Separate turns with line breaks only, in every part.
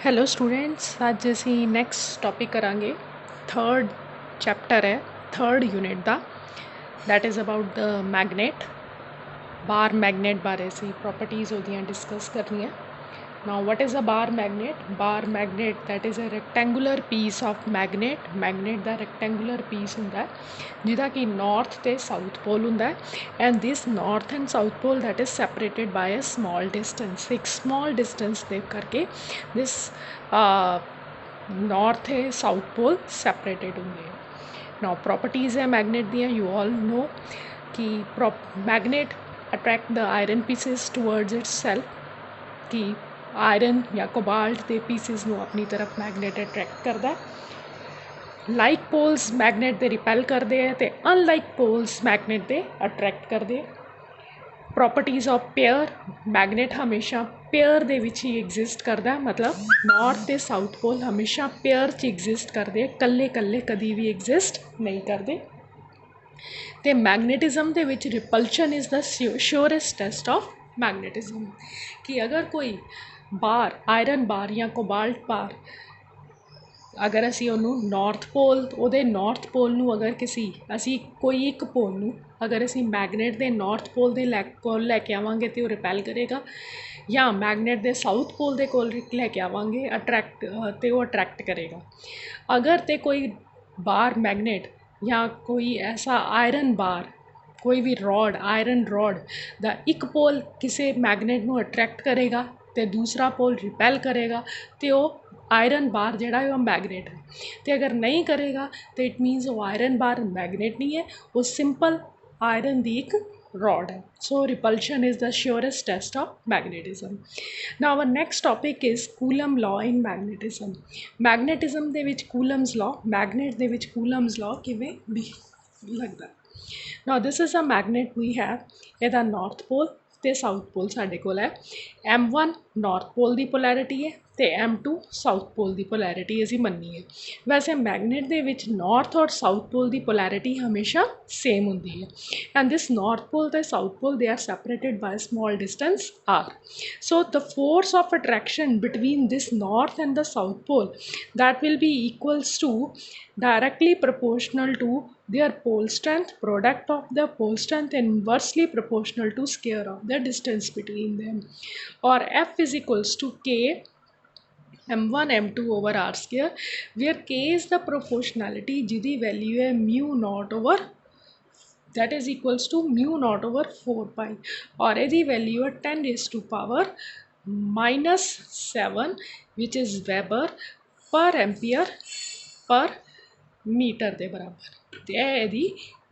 Hello students, ਅੱਜ ਅਸੀਂ next topic ਕਰਾਂਗੇ। ਥਰਡ ਚੈਪਟਰ ਹੈ, ਥਰਡ ਯੂਨਿਟ ਦਾ, that is about the magnet. Bar magnet ਬਾਰੇ ਅਸੀਂ ਪ੍ਰੋਪਰਟੀਜ਼ ਉਹਦੀਆਂ ਡਿਸਕਸ ਕਰਨੀਆਂ। Now what is a bar magnet? Bar magnet that is a rectangular piece of magnet. Magnet ਦਾ rectangular piece ਹੁੰਦਾ ਜਿਹਦਾ ਕਿ ਨਾਰਥ ਅਤੇ ਸਾਊਥ ਪੋਲ ਹੁੰਦਾ, and this north and south pole that is separated by a small distance. ਇੱਕ small distance ਦੇ ਕਰਕੇ ਦਿਸ north ਅਤੇ ਸਾਊਥ ਪੋਲ ਸੈਪਰੇਟਡ ਹੁੰਦੇ ਆ। ਨਾਓ ਪ੍ਰੋਪਰਟੀਜ਼ ਹੈ ਮੈਗਨੇਟ ਦੀਆਂ, ਯੂ ਆਲ ਨੋ ਕਿ magnet attract the iron pieces towards it's self, ਕਿ ਆਇਰਨ ਜਾਂ ਕੋਬਾਲਟ ਦੇ ਪੀਸਿਸ ਨੂੰ ਆਪਣੀ ਤਰਫ ਮੈਗਨੇਟ ਅਟਰੈਕਟ ਕਰਦਾ। ਲਾਈਕ ਪੋਲਸ ਮੈਗਨੇਟ ਦੇ ਰਿਪੈਲ ਕਰਦੇ ਹੈ ਅਤੇ ਅਨਲਾਈਕ ਪੋਲਸ ਮੈਗਨੇਟ ਦੇ ਅਟਰੈਕਟ ਕਰਦੇ। ਪ੍ਰੋਪਰਟੀਜ਼ ਆਫ ਪੇਅਰ, ਮੈਗਨੇਟ ਹਮੇਸ਼ਾ ਪੇਅਰ ਦੇ ਵਿੱਚ ਹੀ ਐਗਜ਼ਿਸਟ ਕਰਦਾ, ਮਤਲਬ ਨਾਰਥ ਅਤੇ ਸਾਊਥ ਪੋਲ ਹਮੇਸ਼ਾ ਪੇਅਰ 'ਚ ਐਗਜ਼ਿਸਟ ਕਰਦੇ, ਇਕੱਲੇ ਇਕੱਲੇ ਕਦੀ ਵੀ ਐਗਜ਼ਿਸਟ ਨਹੀਂ ਕਰਦੇ। ਅਤੇ ਮੈਗਨੇਟਿਜ਼ਮ ਦੇ ਵਿੱਚ repulsion is the surest test of magnetism, ਕਿ ਅਗਰ ਕੋਈ ਬਾਰ, ਆਇਰਨ ਬਾਰ ਜਾਂ ਕੋਬਾਲਟ ਬਾਰ, ਅਗਰ ਅਸੀਂ ਉਹਨੂੰ ਨਾਰਥ ਪੋਲ, ਉਹਦੇ ਨਾਰਥ ਪੋਲ ਨੂੰ ਅਗਰ ਅਸੀਂ ਕੋਈ ਇੱਕ ਪੋਲ ਨੂੰ ਅਗਰ ਅਸੀਂ ਮੈਗਨੇਟ ਦੇ ਨਾਰਥ ਪੋਲ ਦੇ ਕੋਲ ਲੈ ਕੇ ਆਵਾਂਗੇ ਤਾਂ ਉਹ ਰਿਪੈਲ ਕਰੇਗਾ, ਜਾਂ ਮੈਗਨੇਟ ਦੇ ਸਾਊਥ ਪੋਲ ਦੇ ਕੋਲ ਲੈ ਕੇ ਆਵਾਂਗੇ ਅਤੇ ਉਹ ਅਟਰੈਕਟ ਕਰੇਗਾ। ਅਗਰ ਤਾਂ ਕੋਈ ਬਾਰ ਮੈਗਨੇਟ ਜਾਂ ਕੋਈ ਐਸਾ ਆਇਰਨ ਬਾਰ, ਕੋਈ ਵੀ ਰੋਡ, ਆਇਰਨ ਰੋਡ ਦਾ ਇੱਕ ਪੋਲ ਕਿਸੇ ਮੈਗਨੇਟ ਨੂੰ ਅਟਰੈਕਟ ਕਰੇਗਾ ਅਤੇ ਦੂਸਰਾ ਪੋਲ ਰਿਪੈਲ ਕਰੇਗਾ, ਅਤੇ ਉਹ ਆਇਰਨ ਬਾਰ ਜਿਹੜਾ ਹੈ ਉਹ ਮੈਗਨੇਟ ਹੈ। ਅਤੇ ਅਗਰ ਨਹੀਂ ਕਰੇਗਾ ਤਾਂ ਇਟ ਮੀਨਸ ਉਹ ਆਇਰਨ ਬਾਰ ਮੈਗਨੇਟ ਨਹੀਂ ਹੈ, ਉਹ ਸਿੰਪਲ ਆਇਰਨ ਦੀ ਇੱਕ ਰੋਡ ਹੈ। So repulsion is the surest test of magnetism. Now our next topic is Coulomb law in magnetism. Magnetism ਦੇ ਵਿੱਚ ਕੂਲਮਸ ਲਾਅ, ਮੈਗਨੇਟ ਦੇ ਵਿੱਚ ਕੂਲਮਸ ਲਾਅ ਕਿਵੇਂ ਵੀ ਲੱਗਦਾ। Now this is a magnet we have, ਇਹਦਾ ਨਾਰਥ ਪੋਲ ਅਤੇ ਸਾਊਥ ਪੋਲ ਸਾਡੇ ਕੋਲ ਹੈ। M1 ਨਾਰਥ ਪੋਲ ਦੀ ਪੋਲੈਰਿਟੀ ਹੈ ਅਤੇ M2 ਸਾਊਥ ਪੋਲ ਦੀ ਪੋਲੈਰਿਟੀ ਅਸੀਂ ਮੰਨੀ ਹੈ। ਵੈਸੇ ਮੈਗਨੇਟ ਦੇ ਵਿੱਚ ਨਾਰਥ ਔਰ ਸਾਊਥ ਪੋਲ ਦੀ ਪੋਲੈਰਿਟੀ ਹਮੇਸ਼ਾ ਸੇਮ ਹੁੰਦੀ ਹੈ, ਐਂਡ ਦਿਸ ਨਾਰਥ ਪੋਲ ਅਤੇ south pole they are separated by small distance R. So the force of attraction between this north and the south pole, that will be equals to directly proportional to their pole strength, product of the pole strength inversely proportional to square of the distance between them, or F is equals to K M1 M2 over R square, where K is the proportionality ਜਿਹਦੀ value ਹੈ mu naught over, that is equals to mu naught over 4 pi, ਔਰ ਇਹਦੀ value ਹੈ 10 raised to power -7 which is Weber per ampere per metre ਦੇ ਬਰਾਬਰ। ਅਤੇ ਇਹ ਇਹਦੀ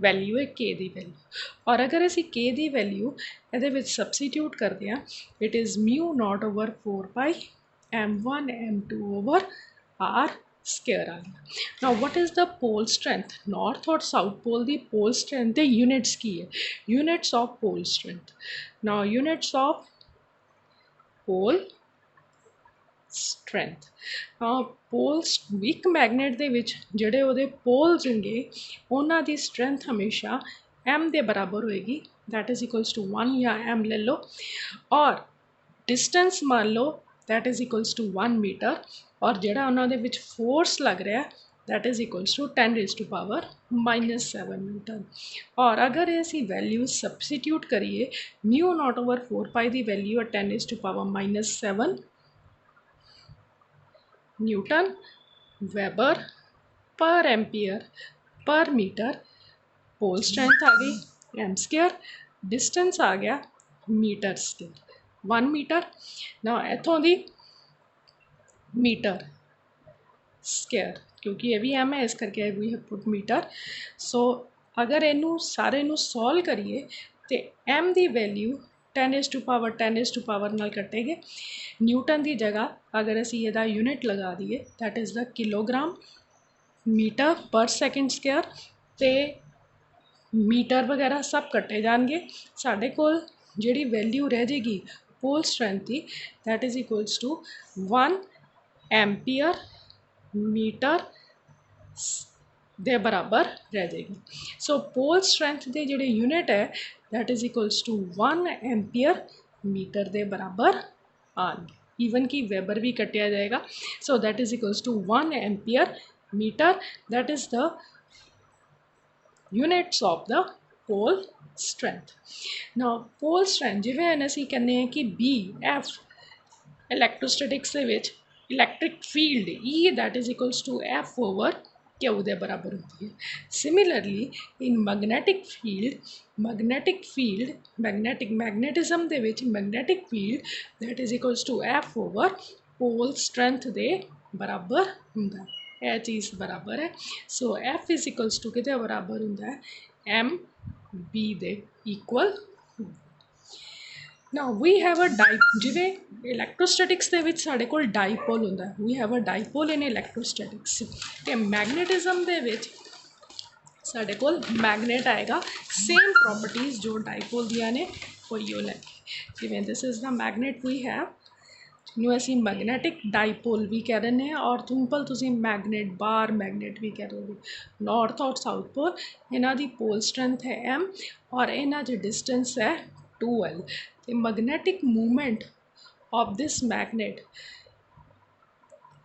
ਵੈਲਿਊ ਹੈ ਕੇ ਦੀ ਵੈਲਿਊ, ਔਰ ਅਗਰ ਅਸੀਂ ਕੇ ਦੀ ਵੈਲਿਊ ਇਹਦੇ ਵਿੱਚ ਸਬਸਟੀਟਿਊਟ ਕਰਦੇ ਹਾਂ, it is mu naught over 4 pi M1 M2 over R square ਆ ਗਿਆ। Now what is the pole strength? North ਔਰ ਸਾਊਥ ਪੋਲ ਦੀ ਪੋਲ ਸਟਰੈਂਥ ਦੇ ਯੂਨਿਟਸ ਕੀ ਹੈ? Units of pole strength. Now units of pole strength, poles, ਇੱਕ magnet ਦੇ ਵਿੱਚ ਜਿਹੜੇ ਉਹਦੇ ਪੋਲਸ ਹੋਣਗੇ ਉਹਨਾਂ ਦੀ ਸਟਰੈਂਥ ਹਮੇਸ਼ਾ M ਦੇ ਬਰਾਬਰ ਹੋਏਗੀ, ਦੈਟ ਇਜ਼ ਇਕੁਅਲਸ ਟੂ 1 ਜਾਂ M ਲੈ ਲਓ, ਔਰ ਡਿਸਟੈਂਸ ਮੰਨ ਲਓ that is equals to 1 meter, ਔਰ ਜਿਹੜਾ ਉਹਨਾਂ ਦੇ ਵਿੱਚ ਫੋਰਸ ਲੱਗ ਰਿਹਾ that is equals to 10 raised to power -7 meter। ਔਰ ਅਗਰ ਅਸੀਂ ਵੈਲਿਊ ਸਬਸਟੀਟਿਊਟ ਕਰੀਏ, mu naught over 4 pi ਦੀ ਵੈਲਿਊ ਹੈ 10 raised to power -7 Newton Webber ਪਰ ਐਂਪੀਅਰ ਪਰ ਮੀਟਰ। ਪੋਲ ਸਟਰੈਂਥ ਆ ਗਈ M ਸਕੇਅਰ, ਡਿਸਟੈਂਸ ਆ ਗਿਆ ਮੀਟਰ ਸਕੇਅਰ 1 ਮੀਟਰ। ਨਾ ਇੱਥੋਂ ਦੀ ਮੀਟਰ ਸਕੇਅਰ, ਕਿਉਂਕਿ ਇਹ ਵੀ M ਹੈ ਇਸ ਕਰਕੇ ਵੀ ਪੁੱਟ ਮੀਟਰ। ਸੋ ਅਗਰ ਇਹਨੂੰ ਸਾਰੇ ਨੂੰ ਸੋਲਵ ਕਰੀਏ ਤਾਂ M the value 10 raised to power 10 raised to power ਨਾਲ ਕੱਟੇਗੇ। ਨਿਊਟਨ ਦੀ ਜਗ੍ਹਾ ਅਗਰ ਅਸੀਂ ਇਹਦਾ ਯੂਨਿਟ ਲਗਾ ਦਈਏ that is the kilogram metre per second square, ਅਤੇ ਮੀਟਰ ਵਗੈਰਾ ਸਭ ਕੱਟੇ ਜਾਣਗੇ। ਸਾਡੇ ਕੋਲ ਜਿਹੜੀ ਵੈਲਿਊ ਰਹਿ ਜਾਏਗੀ ਪੋਲ ਸਟਰੈਂਥ ਦੀ that is equals to 1 ampere metre ਦੇ ਬਰਾਬਰ ਰਹਿ ਜਾਏਗੀ। ਸੋ ਪੋਲ ਸਟਰੈਂਥ ਦੇ ਜਿਹੜੇ ਯੂਨਿਟ ਹੈ that is equals to 1 ampere metre ਦੇ ਬਰਾਬਰ ਆਉਣਗੇ। ਈਵਨ ਕਿ ਵੈਬਰ ਵੀ ਕੱਟਿਆ ਜਾਏਗਾ। So that is equals to 1 ampere metre, that is the units of the pole strength. Now pole strength ਜਿਵੇਂ ਅਸੀਂ ਕਹਿੰਦੇ ਹਾਂ ਕਿ B F ਇਲੈਕਟ੍ਰੋਸਟੈਟਿਕਸ ਦੇ ਵਿੱਚ electric field E that is equals to F over Q ਦੇ ਬਰਾਬਰ ਹੁੰਦੀ ਹੈ। ਸਿਮਿਲਰਲੀ ਇਨ ਮੈਗਨੈਟਿਜ਼ਮ ਦੇ ਵਿੱਚ magnetic field that is equals to F over pole strength ਦੇ ਬਰਾਬਰ ਹੁੰਦਾ ਹੈ। ਇਹ ਚੀਜ਼ ਬਰਾਬਰ ਹੈ। So F is equals to ਕਿਹਦੇ ਬਰਾਬਰ ਹੁੰਦਾ ਹੈ, ਐਮ ਬੀ ਦੇ equal. Now we have a ਜਿਵੇਂ ਇਲੈਕਟ੍ਰੋਸਟੈਟਿਕਸ ਦੇ ਵਿੱਚ ਸਾਡੇ ਕੋਲ ਡਾਈਪੋਲ ਹੁੰਦਾ, ਵੀ ਹੈਵ ਅ ਡਾਈਪੋਲ ਇਨ ਇਲੈਕਟ੍ਰੋਸਟੈਟਿਕਸ, ਅਤੇ ਮੈਗਨੇਟਿਜ਼ਮ ਦੇ ਵਿੱਚ ਸਾਡੇ ਕੋਲ ਮੈਗਨੇਟ ਆਏਗਾ। ਸੇਮ ਪ੍ਰੋਪਰਟੀਜ਼ ਜੋ ਡਾਈਪੋਲ ਦੀਆਂ ਨੇ ਉਹੀਓ ਲੈ ਕੇ, ਜਿਵੇਂ this is the magnet we have, ਜਿਹਨੂੰ ਅਸੀਂ ਮੈਗਨੈਟਿਕ ਡਾਈਪੋਲ ਵੀ ਕਹਿ ਦਿੰਦੇ ਹਾਂ, ਔਰ ਸਿੰਪਲ ਤੁਸੀਂ ਮੈਗਨੇਟ ਬਾਰ ਮੈਗਨੇਟ ਵੀ ਕਹਿ ਦੋਗੇ। ਨੌਰਥ ਔਰ ਸਾਊਥ ਪੋਲ, ਇਹਨਾਂ ਦੀ ਪੋਲ ਸਟਰੈਂਥ ਹੈ ਐਮ, ਔਰ ਇਹਨਾਂ 'ਚ ਡਿਸਟੈਂਸ ਹੈ 2L, ਅਤੇ magnetic movement of this magnet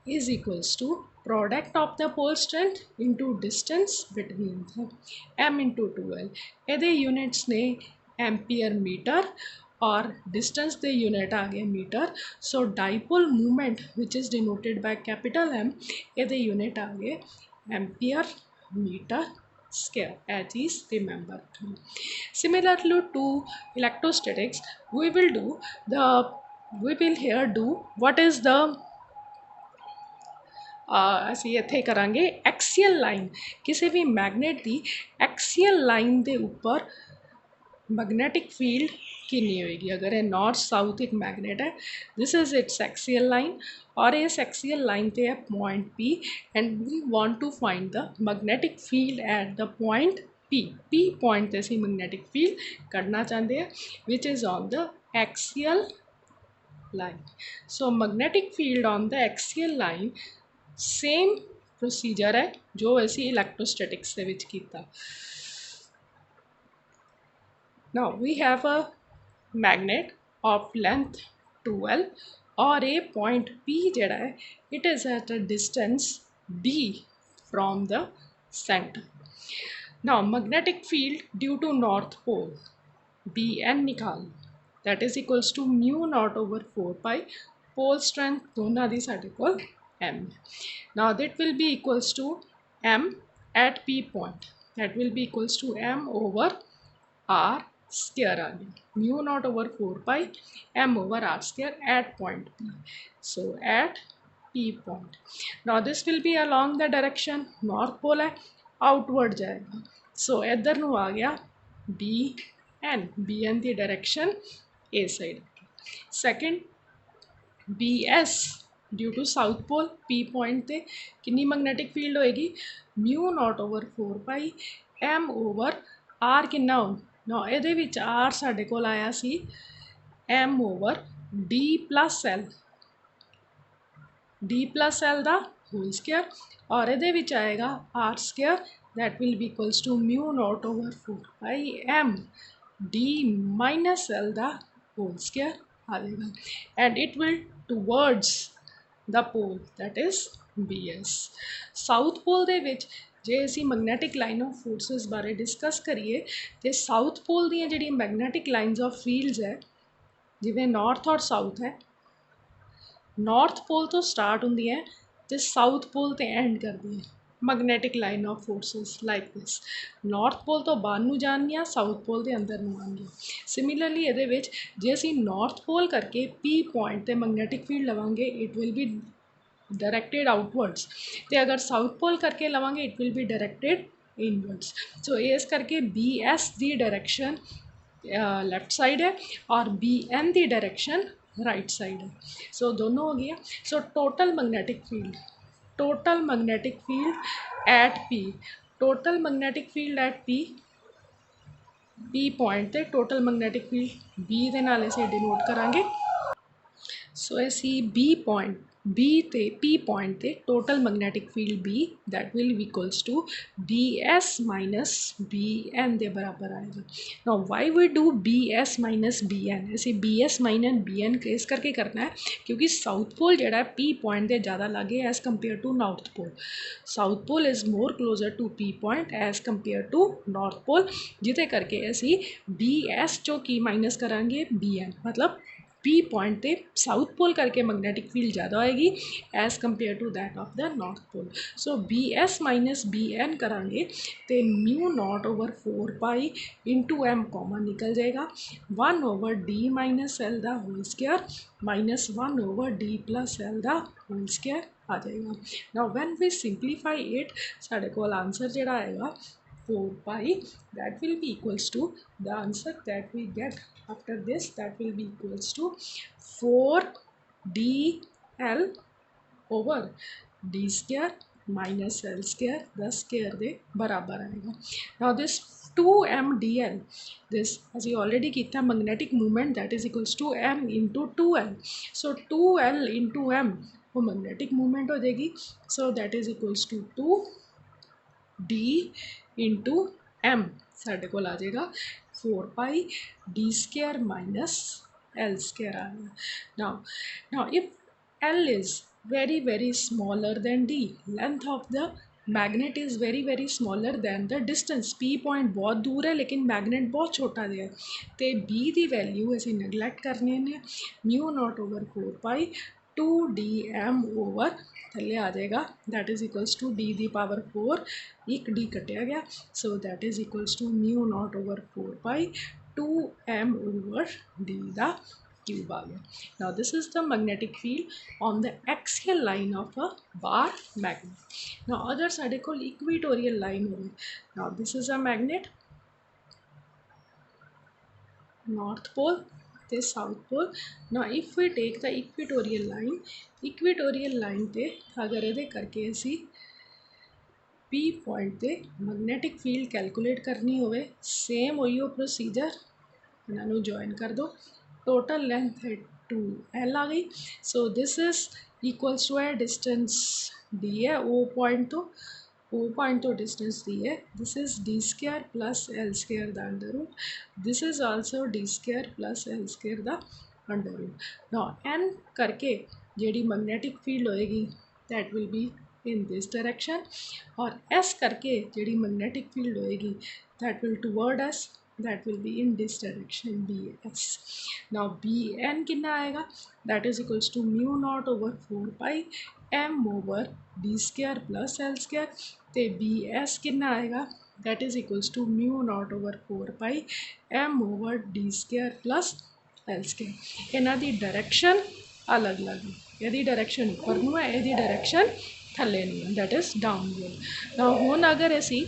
is equals to product of the pole strength into distance between them, m into 2L। ਇਹਦੇ units ਨੇ एम्पियर मीटर और distance the unit आ गए metre. so dipole movement which is denoted by capital M, ਇਹਦੇ unit आ गए ampere metre square। ਇਹ ਚੀਜ਼ remember ਰੱਖਣੀ। Similarly to electrostatics, we will here do what is the ਅਸੀਂ ਇੱਥੇ ਕਰਾਂਗੇ ਐਕਸੀਅਲ ਲਾਈਨ। ਕਿਸੇ ਵੀ ਮੈਗਨੇਟ ਦੀ ਐਕਸੀਅਲ ਲਾਈਨ ਦੇ ਉੱਪਰ ਮੈਗਨੈਟਿਕ ਫੀਲਡ ਕਿੰਨੀ ਹੋਏਗੀ। ਅਗਰ ਇਹ ਨੌਰਥ ਸਾਊਥ ਇੱਕ ਮੈਗਨੇਟ ਹੈ, this is its axial line, ਔਰ ਇਸ ਐਕਸੀਅਲ ਲਾਈਨ 'ਤੇ ਹੈ point P, and we want to find the magnetic field at the point P point 'ਤੇ ਅਸੀਂ ਮੈਗਨੈਟਿਕ ਫੀਲਡ ਕੱਢਣਾ ਚਾਹੁੰਦੇ ਹਾਂ, which is on the axial line। so magnetic field on the axial line same procedure है जो ਅਸੀਂ electrostatics ਦੇ ਵਿੱਚ ਕੀਤਾ। now we have a magnet of length 2L, और a point P ਜਿਹੜਾ ਹੈ it is at a distance D from the center। now magnetic field due to north pole Bn ਨਿਕਾਲ, that is equals to mu naught over 4 pi, pole strength ਦੋਨਾਂ ਦੀ ਸਾਡੇ ਕੋਲ m। now that will be equals to m at P point, that will be equals to m over r square आ गई, mu naught over 4 pi m over r square at point P। so at P point, now this will be along the direction north pole है, outward जाएगा। so इधर ਨੂੰ आ गया BN ਦੀ direction A side. Second BS due to south pole P point ते कितनी magnetic field होएगी, mu not over 4 pi M over R कितना हो ना, ये R साढ़े कोल आया सी M over D plus L दा होल स्क्वायर, और ये आएगा R square, that will be equals to mu not over 4 pi M D minus L दा होल स्क्वायर आ जाएगा, and it will towards the pole that is BS। South pole दे विच जे असी मैगनैटिक लाइन ऑफ फोर्सिस बारे discuss करिए तो साउथ पोल दी जिहड़ी मैगनैटिक लाइन्स ऑफ फील्ड्स है, जिवें नॉर्थ और साउथ है, नॉर्थ पोल तो स्टार्ट होंदी है तो साउथ पोल तो एंड करदी है magnetic line of forces like this. North pole तो बाहर नूं जाणगियां, साउथ पोल के अंदर नूं आउणगियां। सिमिलरली ये विच जे असी नॉर्थ पोल करके P पॉइंट ते मैगनैटिक फील्ड लवांगे, it will be directed outwards, तो अगर साउथ पोल करके लवांगे it will be directed inwards. So इस करके BS की डायरैक्शन लैफ्ट साइड है और BN की डायरैक्शन राइट साइड है। सो दोनों हो गया। So total magnetic field at P point ते टोटल मैगनैटिक फील्ड B दे नाल असीं डिनोट करांगे ਸੋ ਅਸੀਂ ਬੀ ਪੁਆਇੰਟ ਬੀ ਤੇ ਪੀ ਪੁਆਇੰਟ ਤੇ total magnetic field B that will be equals to B S minus B N ਦੇ ਬਰਾਬਰ ਆਏਗਾ। Now why we do B S minus B N, ਅਸੀਂ B S minus B N ਇਸ ਕਰਕੇ ਕਰਨਾ ਹੈ ਕਿਉਂਕਿ ਸਾਊਥ ਪੋਲ ਜਿਹੜਾ ਪੀ ਪੁਆਇੰਟ ਦੇ ਜ਼ਿਆਦਾ ਲਾਗੇ as compare to north pole. South pole is more closer to P point as compare to north pole, ਜਿਹਦੇ ਕਰਕੇ ਅਸੀਂ ਬੀ ਐਸ ਚੋਂ ਕੀ ਮਾਈਨਸ ਕਰਾਂਗੇ ਬੀ ਐਨ, ਮਤਲਬ ਪੀ ਪੁਆਇੰਟ ਤੇ ਸਾਊਥ ਪੋਲ ਕਰਕੇ ਮੈਗਨੈਟਿਕ ਫੀਲਡ ਜ਼ਿਆਦਾ ਹੋਏਗੀ as compare to that of the north pole. So B S minus B N ਕਰਾਂਗੇ ਤੇ mu naught over 4 pi into M common ਨਿਕਲ ਜਾਏਗਾ, 1 ਓਵਰ ਡੀ ਮਾਈਨਸ ਐਲ ਦਾ whole square minus 1 over D plus L ਦਾ whole square ਆ ਜਾਏਗਾ। Now when we simplify it ਸਾਡੇ ਕੋਲ ਆਂਸਰ ਜਿਹੜਾ ਆਏਗਾ 4 pi, that will be equals to the answer that we get after this, that will be equals to 4 dl over d square minus l square, the square ਦੇ ਬਰਾਬਰ ਆਏਗਾ। now this 2m dl, this as we already ਕੀਤਾ magnetic moment that is equals to m into 2l, so 2l into m वो magnetic moment हो जाएगी, so that is equals to 2 d into M साढ़े को आ जाएगा 4 pi D square minus L square आ गया। Now if L is very smaller than d, length of the magnet is very smaller than the distance, p point बहुत दूर है लेकिन मैगनेट बहुत छोटा जिहा है, तो b की वैल्यू असीं नैगलैक्ट करनी है, mu not over 4 pi 2 D M over थले आ जाएगा that is equals to D दी पावर 4, एक डी कटिया गया, so that is equals to mu not over 4 pi 2 M over D दा क्यूब आ गया। Now this is the magnetic field on the axial line of a bar magnet. Now अगर साढ़े कोल इक्वेटोरियल लाइन हो, now this is a magnet, north pole ते south pole. ना if we take the equatorial line ते अगर ये करके असी पी पॉइंट ते मैगनेटिक फील्ड कैलकुलेट करनी होवे, सेम उहियो प्रोसीजर, इन्हों ज्वाइन कर दो, टोटल लेंथ है 2l आ गई, so this is equals to है डिस्टेंस डी है ओ पॉइंट तो डिस्टेंस दी है, this is D square plus L square the under root, this is also D square plus L square the under root. Now N करके जिहड़ी magnetic field होएगी that will be in this direction, और S करके जिहड़ी magnetic field होएगी that will toward us, that will be in this direction BS। now BN कितना आएगा that is equals to mu naught over 4 pi M over D square plus L square, ते BS कितना आएगा that is equals to mu naught over 4 pi M over D square plus L square. इन्हां the direction अलग अलग है, यदि direction उपर नूं है, यदि डायरेक्शन थले नहीं है, दैट इज़ डाउनवर्ड। नाउ हुण अगर असी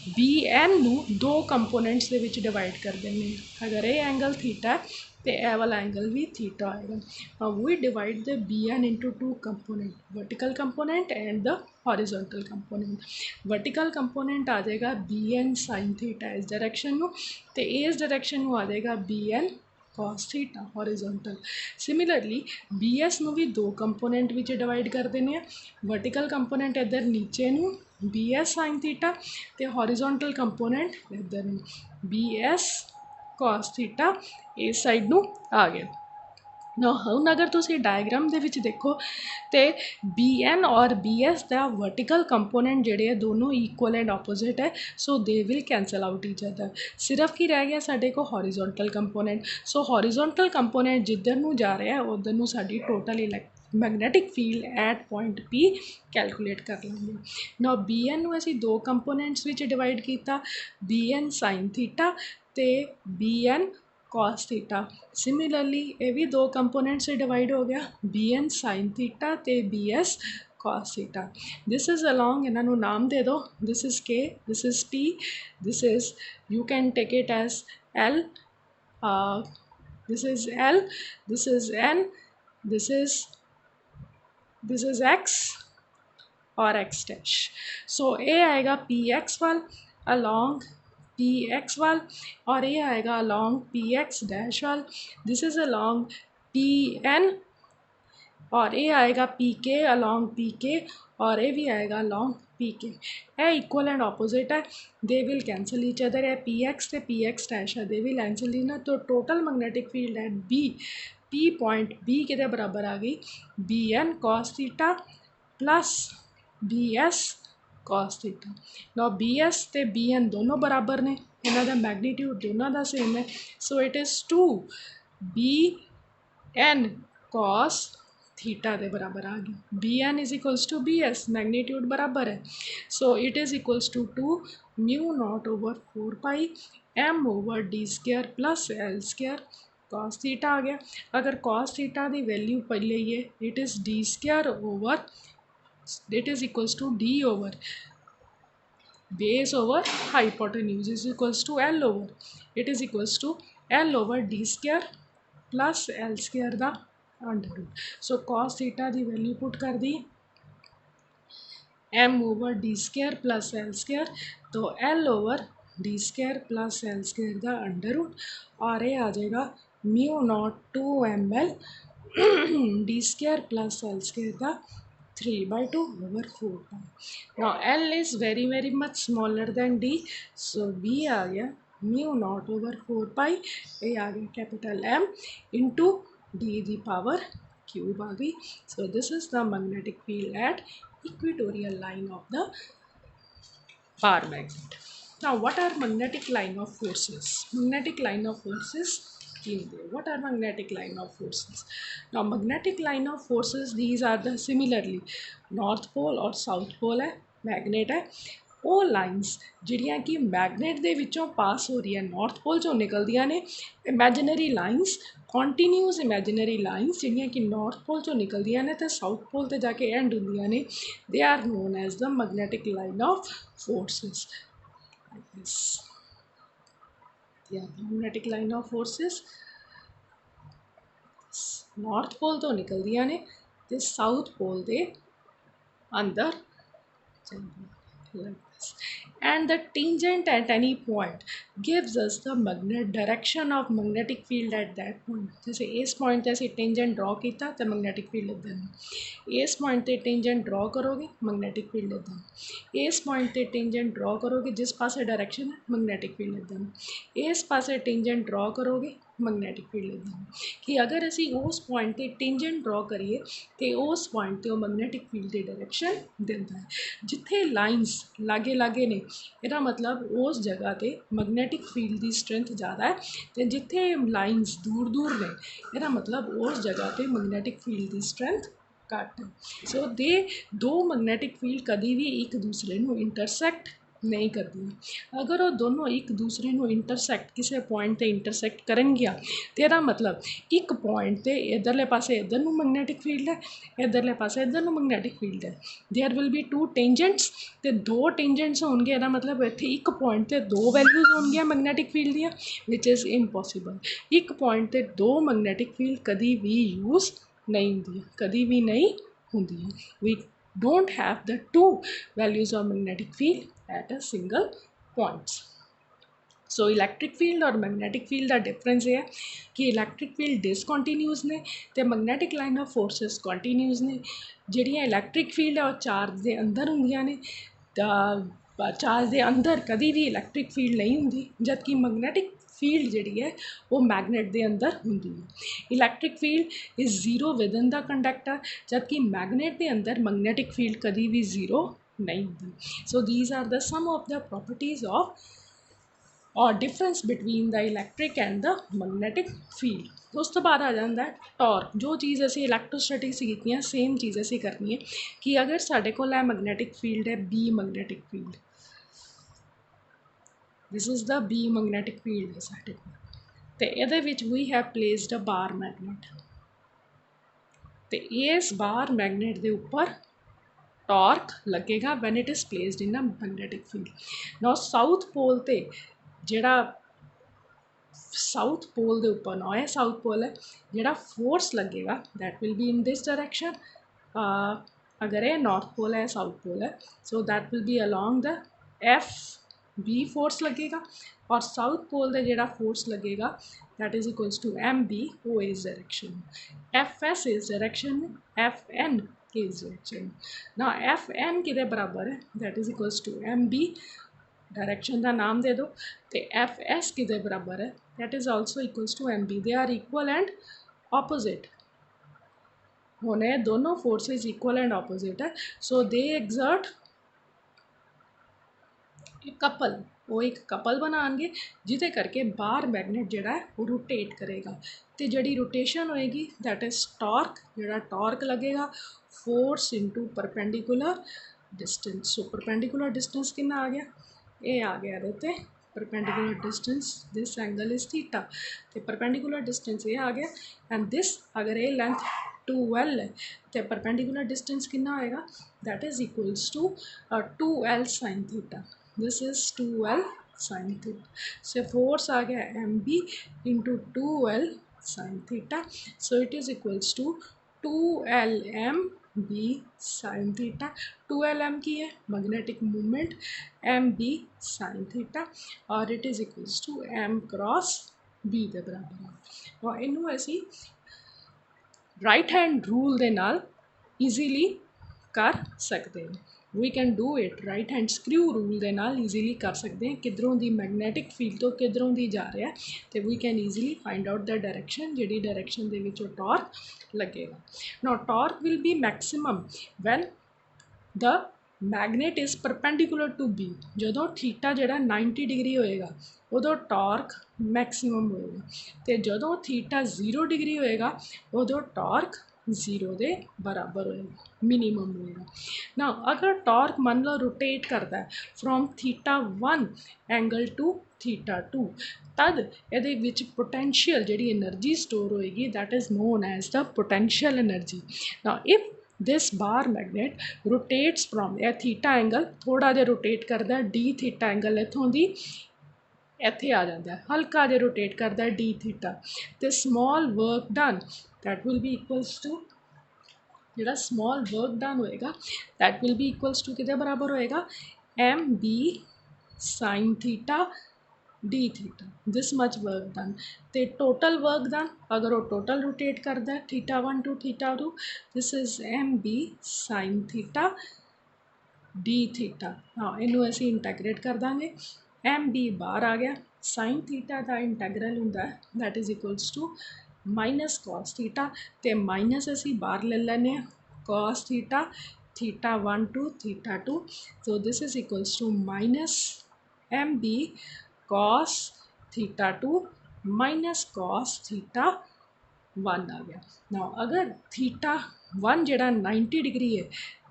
बी एन नूं दो कंपोनेंट्स दे विच डिवाइड कर देंगे, अगर ये एंगल थीटा है तो यह वाला एंगल भी थीटा आएगा। Now we divide the B N into 2 component, vertical component and the horizontal component. Vertical component आ जाएगा बी एन साइन थीटा इस डायरेक्शन नूं, ते इस डायरेक्शन नूं आ जाएगा B N cos theta horizontal. Similarly B S नूं भी दो कंपोनेंट विच डिवाइड कर देने हैं, वर्टिकल कंपोनेंट इधर नीचे नूं बी एस साइन थीटा, ते हॉरिजॉन्टल कंपोनेंट इधर नूं बी एस cos थीटा इस साइड नूं आ गया। ना हुण अगर तुसीं डायग्राम दे विच देखो तो बी एन और बी एस दा वर्टिकल कंपोनेंट जिहड़े दोनों इक्वल एंड ऑपोजिट है, so they will cancel out each other. सिर्फ की रह गया साडे को horizontal component, so horizontal component जिधर नूं जा रहा है उधर नूं साडी total magnetic field at point P calculate कर लेंगे। ना बी एन नूं असीं दो कंपोनेंट्स विच डिवाइड किया, बी एन साइन थीटा ते B N cos theta. Similarly ये भी दो कंपोनेंट्स से डिवाइड हो गया, बी एन साइन थीटा ते B S cos theta. This is along, इन्हों नाम दे दो, this is K, this is T, this is you can take it as L, this is L, this is N, this is X और X dash. सो ये आएगा P X वाल along P X वाल, और ये आएगा अलॉन्ग पी एक्स डैश वाल, this is along P N और ये आएगा पी के अलॉन्ग पी के, और ये भी आएगा अलॉन्ग पी के। है इक्वल एंड ऑपोजिट है, they will cancel each other है। पी एक्स से पी एक्स डैश है, दे विल कैंसल इन। तो total magnetic field at B, P point B के बराबर आ गई B N cos theta plus B S cos theta. Now B S ते बी एन दोनों बराबर ने, इन्हों का मैगनीट्यूड दोनों का सेम है, so it is 2 B N cos theta के बराबर आ गई। B N is equals to B S, magnitude बराबर है, so it is equals to 2 mu not over 4 pi M over D square plus L square cos theta आ गया। अगर cos theta की वैल्यू पहले लईए, it is D square over, it is equals to D over base over hypotenuse is equals to L over, it is equals to L over D square plus L square the under root. So cos theta की value put कर दी m over D square plus L square, तो L over D square plus L square का under root, और ये आ जाएगा mu naught 2 ml D square plus L square का 3/2 over 4 pi. Now L is very much smaller than D, so B आ गया mu naught over 4 पाई, ये आ गया capital M into D दी पावर क्यूब आ गई। So this is the magnetic field at equatorial line of the bar magnet. Now what are magnetic line of forces? Magnetic line of forces what are magnetic line of forces? Now magnetic line of forces, these are the similarly north pole और south pole है, magnet है, ਉਹ lines ਜਿਹੜੀਆਂ ਕਿ magnet ਦੇ ਵਿੱਚੋਂ ਪਾਸ ਹੋ ਰਹੀ ਹੈ ਨਾਰਥ ਪੋਲ 'ਚੋਂ ਨਿਕਲਦੀਆਂ ਨੇ, ਇਮੈਜਨਰੀ ਲਾਈਨਸ, ਕੰਟੀਨਿਊਸ ਇਮੈਜਨਰੀ ਲਾਈਨਸ ਜਿਹੜੀਆਂ ਕਿ ਨਾਰਥ ਪੋਲ 'ਚੋਂ ਨਿਕਲਦੀਆਂ ਨੇ ਅਤੇ ਸਾਊਥ ਪੋਲ 'ਤੇ ਜਾ ਕੇ ਐਂਡ ਹੁੰਦੀਆਂ ਨੇ, they are known as the magnetic line of forces. Magnetic line of forces north pole ਤੋਂ ਨਿਕਲਦੀਆਂ ਨੇ ਅਤੇ ਸਾਊਥ ਪੋਲ ਦੇ ਅੰਦਰ like this, and the tangent at any point gives us the magnet direction of magnetic field at that point. जैसे इस point से असीं टेंजेंट ड्रॉ किया तो मैगनेटिक फील्ड इधर है, इस पॉइंट से टेंजेंट ड्रॉ करोगे मैगनेटिक फील्ड इधर है, इस पॉइंट से टेंजेंट ड्रॉ करोगे जिस पासे डायरेक्शन है मैगनेटिक फील्ड इधर है, इस पासे टेंजेंट ड्रॉ करोगे मैगनेटिक फील्ड इधर है। कि अगर असीं उस पॉइंट से टेंजेंट ड्रॉ करिए तो उस पॉइंट से मैगनेटिक फील्ड की डायरेक्शन दिंदा है। जिथे लाइनस लागे लागे ने, इसका मतलब उस जगह पर मैगनेटिक फील्ड की स्ट्रेंथ ज़्यादा है, तो जिथे लाइनस दूर दूर ने, इसका मतलब उस जगह पर मैगनेटिक फील्ड की स्ट्रेंथ घट है। सो दे दो मैगनेटिक फील्ड कभी भी एक दूसरे को इंटरसैक्ट नहीं करती। अगर वो दोनों एक दूसरे को इंटरसैक्ट किसी पॉइंट पर इंटरसैक्ट करनगियां तो यदा मतलब एक पॉइंट पर इधरले पासे इधर नूं मैगनेटिक फील्ड है, इधरले पासे इधर नूं मैगनेटिक फील्ड है, देयर विल बी 2 टेंजेंट्स, तो 2 टेंजेंट्स होंगे, यदा मतलब इत्थे एक पॉइंट पर 2 वैल्यूज़ होंगियां मैगनेटिक फील्ड दियां, विच इज़ इम्पॉसिबल। एक पॉइंट पर 2 मैगनेटिक फील्ड कभी भी यूज़ नहीं होंदी, कभी भी नहीं होंदी। We don't have the 2 values of magnetic field at a single points. So electric field और मैगनेटिक फील्ड का डिफरेंस ये है कि इलैक्ट्रिक फील्ड डिसकॉन्टीन्यूस ने तो magnetic line of forces continuous ने। जिहड़ियां इलैक्ट्रिक फील्ड है वो चार्ज के अंदर होंदियां ने, चार्ज के अंदर कभी भी इलैक्ट्रिक फील्ड नहीं होंदी, जबकि मैगनेटिक फील्ड जिहड़ी है वो मैगनेट के अंदर होंदी है। Electric field is zero within the conductor, जबकि मैगनेट के अंदर मैगनेटिक फील्ड कभी भी जीरो नहीं होंदी। So these are the some of the properties of और difference between the electric and the magnetic field. उस तो बाद आ जाता है टॉर्क। जो चीज़ असी इलैक्ट्रोस्टैटिक्स की सेम चीज़ असी करनी है कि अगर साढ़े को मैगनेटिक फील्ड है B magnetic field, this is the B magnetic field है साढ़े को, तो ये we have placed a bar magnet, तो इस बार मैगनेट के उपर टॉर्क लगेगा when it is placed in a magnetic field. Now south pole ते जिहड़ा साउथ पोल के उपर ना है साउथ पोल है, जिहड़ा फोर्स लगेगा that will be in this direction. अगर ये नॉर्थ पोल है साउथ पोल है, so that will be along the F B force लगेगा और साउथ पोल का जोड़ा फोर्स लगेगा that is equals to M B O is direction, F S is direction, F N is direction. ना F N कि बराबर है that is equals to M B, direction का नाम दे दो, तो एफ एस कि बराबर है that is also equals to M B, they are equal and opposite. होने दोनों फोर्सेस इक्वल एंड ऑपोजिट है, सो दे एग्जर्ट कपल, वो एक कपल बनाएंगे जिदे करके बार मैगनेट जोड़ा है वो रोटेट करेगा, तो जी रोटेशन होएगी दैट इज टॉर्क, जोड़ा टॉर्क लगेगा force into perpendicular distance. So perpendicular distance कितना आ गया, ये आ गया ये perpendicular distance, this angle is theta, तो परपेंडिकुलर डिस्टेंस ये आ गया एंड दिस अगर ये लेंथ 2L है तो परपेंडिकुलर डिस्टेंस कितना आएगा that is equals to 2L sine theta, this is 2L sin theta, so force आ गया mb into 2L sin theta, so it is equals to 2Lmb sin theta, 2Lm की है magnetic moment, mb sin theta और it is equals to m cross b ਦੇ ਬਰਾਬਰ ਹੈ। और इनू असी राइट हैंड रूल ਦੇ ਨਾਲ ईजीली कर सकते हैं, we can do it right hand screw rule के नाल ईजीली कर सकते हैं, किधरों की मैगनैटिक फील्ड तो किधरों की जा रहा है तो we can easily find out the direction, G direction के टॉर्क लगेगा। Now torque will be maximum when the magnet is perpendicular to B, जो थीटा जोड़ा 90 डिग्री होएगा उदों टॉर्क मैक्सिमम होएगा, तो जो थीटा 0 डिग्री होएगा उदों टॉर्क 0 के बराबर होएगा, मिनीमम होएगा। ना अगर टॉर्क मान लो रोटेट करता है from theta 1 angle to theta 2, तद ये पोटेंशियल जी एनर्जी स्टोर होएगी that is known as the potential energy. ना if this bar magnet rotates from यह थीटा एंगल थोड़ा जिहा रोटेट करता है डी थीटा एंगल इत्थों दी इत्थे आ जाता है, हल्का जिहा रोटेट करता है डी थीटा, तो small work done that will be equals to जोड़ा स्मॉल वर्क डन होएगा that will be equals to कि बराबर होएगा M B sine theta D theta, this much work done, तो टोटल वर्क डन अगर वो total rotate करता है theta 1 to theta 2 this is M B sine theta D theta. हाँ इनू असी इंटैग्रेट कर देंगे, एम बी बाहर आ गया, साइन थीटा का इंटैग्रल होंदा है that is equals to minus cos theta, तो माइनस असी बाहर ले लेने cos theta, theta 1 to theta 2, so this is equals to minus mb cos theta 2 minus cos theta 1 आ गया। ना अगर थीटा 1 जोड़ा 90 डिग्री है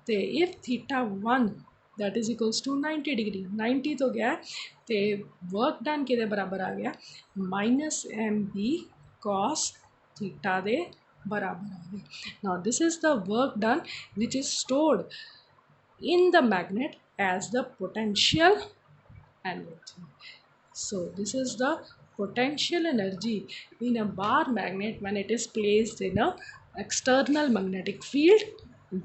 तो if theta 1 that is equals to 90 degree, 90 तो गया तो वर्क डन के बराबर आ गया minus M B cos theta दे बराबर आ गया। Now this is the work done which is stored in the magnet as the potential energy. So this is the potential energy in a bar magnet when it is placed in a external magnetic field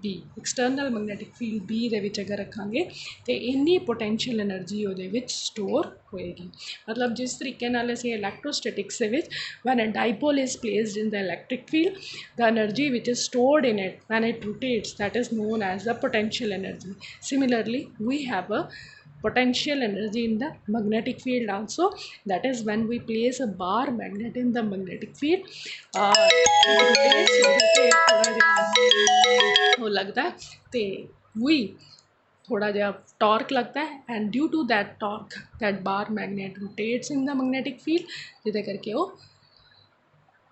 B, external magnetic field B ਦੇ ਵਿੱਚ अगर रखांगे तो इन्नी potential energy ਉਹਦੇ ਵਿੱਚ store ਹੋਏਗੀ। मतलब जिस तरीके नाल ਅਸੀਂ electrostatics ਦੇ ਵਿੱਚ when a dipole is placed in the electric field the energy which is stored in it when it rotates that is known as the potential energy. Similarly we have a potential energy in the magnetic field also, that is when we place a bar magnet in the magnetic field वो लगता है तो we थोड़ा जहा torque लगता है and due to that torque that bar magnet rotates in the magnetic field जिदे करके वो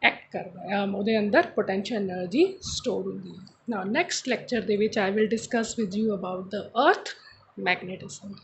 एक्ट करता है ਉਹਦੇ अंदर पोटेंशियल एनर्जी स्टोर होंगी है। Now next lecture I will discuss with you about the earth मैगनेटिज्म।